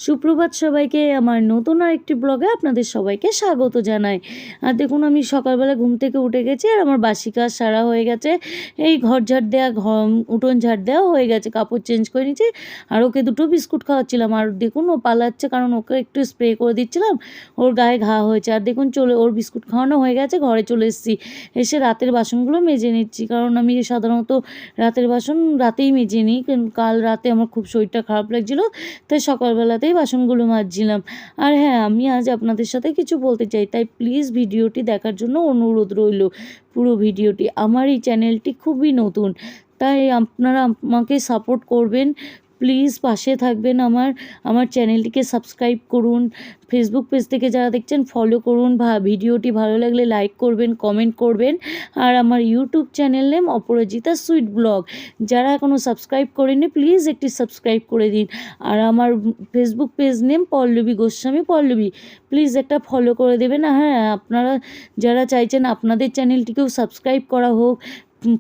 সুপ্রভাত সবাইকে, আমার নতুন আরেকটি ব্লগে আপনাদের সবাইকে স্বাগত জানাই। আর দেখুন, আমি সকালবেলা ঘুম থেকে উঠে গেছি আর আমার বাসি কাজ সারা হয়ে গেছে। এই ঘর ঝাড় দেওয়া, উঠোন ঝাড় দেওয়া হয়ে গেছে, কাপড় চেঞ্জ করে নিয়েছি। আর ওকে দুটো বিস্কুট খাওয়াচ্ছিলাম। আর দেখুন, ও পালাচ্ছে, কারণ ওকে একটু স্প্রে করে দিচ্ছিলাম, ওর গায়ে ঘা হয়েছে। আর দেখুন, ওর বিস্কুট খাওয়ানো হয়ে গেছে, ঘরে চলে এসেছি। এসে রাতের বাসনগুলো মেজে নিচ্ছি, কারণ আমি সাধারণত রাতের বাসন রাতেই মেজে নিই। কাল রাতে আমার খুব শরীরটা খারাপ লাগছিলো, তাই সকালবেলাতেই বাসনগুলো মাজছিলাম। আর হ্যাঁ, আমি আজ আপনাদের সাথে কিছু বলতে চাই, তাই প্লিজ ভিডিওটি দেখার জন্য অনুরোধ রইল। পুরো ভিডিওটি, আমার এই চ্যানেলটি খুবই নতুন, তাই আপনারা আমাকে সাপোর্ট করবেন, প্লিজ পাশে থাকবেন। আমার চ্যানেলটিকে সাবস্ক্রাইব করুন। ফেসবুক পেজ থেকে যারা দেখছেন ফলো করুন, ভিডিওটি ভালো লাগলে লাইক করবেন, কমেন্ট করবেন। আর আমার ইউটিউব চ্যানেল নেম অপরাজিতা সুইট ব্লগ, যারা এখনও সাবস্ক্রাইব করেনি প্লিজ একটি সাবস্ক্রাইব করে দিন। আর আমার Facebook page name Pallavi Goswami Pallavi, please একটা ফলো করে দেবেন। হ্যাঁ, আপনারা যারা চাইছেন আপনাদের চ্যানেলটিকেও সাবস্ক্রাইব করা হোক,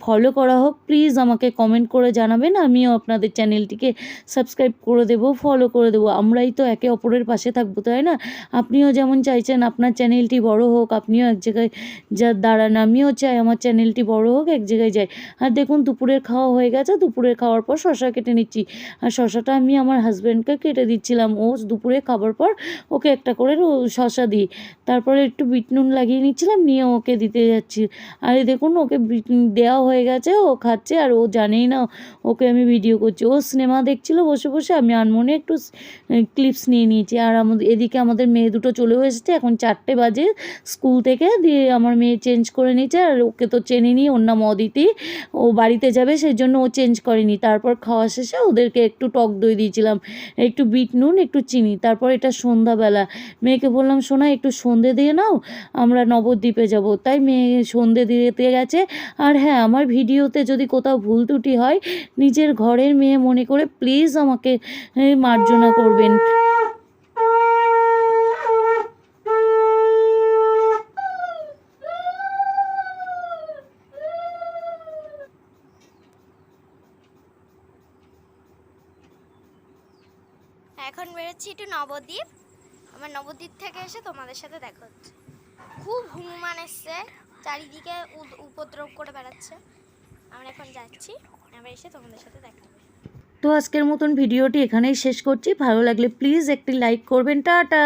ফলো করা হোক, প্লিজ আমাকে কমেন্ট করে জানাবেন, আমিও আপনাদের চ্যানেলটিকে সাবস্ক্রাইব করে দেবো, ফলো করে দেবো। আমরাই তো একে অপরের পাশে থাকবো, তাই না? আপনিও যেমন চাইছেন আপনার চ্যানেলটি বড় হোক, আপনিও এক জায়গায় দাঁড়ান, আমিও চাই আমার চ্যানেলটি বড় হোক, এক জায়গায় যাই। আর দেখুন, দুপুরের খাওয়া হয়ে গেছে, দুপুরের খাওয়ার পর শশা কেটে নিচ্ছি। আর শশাটা আমি আমার হাজব্যান্ডকে কেটে দিচ্ছিলাম, ও দুপুরে খাবার পর ওকে একটা করে শশা দিই। তারপরে একটু বিট নুন লাগিয়ে নিচ্ছিলাম, নিয়ে ওকে দিতে যাচ্ছি। আর দেখুন, ওকে দেওয়া হয়ে গেছে, ও খাচ্ছে। আর ও জানেই না ওকে আমি ভিডিও করছি। ও সিনেমা দেখছিল বসে বসে, আমি আনমনে একটু ক্লিপস নিয়ে নিয়েছি। আর এদিকে আমাদের মেয়ে দুটো চলেও এসেছে, এখন 4টে বাজে স্কুল থেকে। দিয়ে আমার মেয়ে চেঞ্জ করে নিয়েছে, আর ওকে তো চেনেনি, ওর নাম অদিতি। ও বাড়িতে যাবে, সেই জন্য ও চেঞ্জ করেনি। তারপর খাওয়া শেষে ওদেরকে একটু টক দই দিয়েছিলাম, একটু বিট নুন, একটু চিনি। তারপর এটা সন্ধ্যাবেলা, মেয়েকে বললাম, সোনা একটু সন্ধে দিয়ে নাও, আমরা নবদ্বীপে যাব। তাই মেয়ে সন্ধে দিতে গেছে। আর হ্যাঁ, আমার ভিডিওতে যদি কোথাও ভুল ত্রুটি হয়, নিজের ঘরের মেয়ে মনে করে প্লিজ আমাকে মার্জনা করবেন। এখন বেরোচ্ছি একটু নবদ্বীপ। আমার নবদ্বীপ থেকে এসে তোমাদের সাথে দেখা হচ্ছে। খুব হনুমান এসছে, চারিদিকে উপদ্রব করে বেড়াচ্ছে। আমরা এখন যাচ্ছি, আমরা এসে তোমাদের সাথে দেখা হবে। তো আজকের মতন ভিডিওটি এখানেই শেষ করছি। ভালো লাগলে প্লিজ একটি লাইক করবেন। টাটা।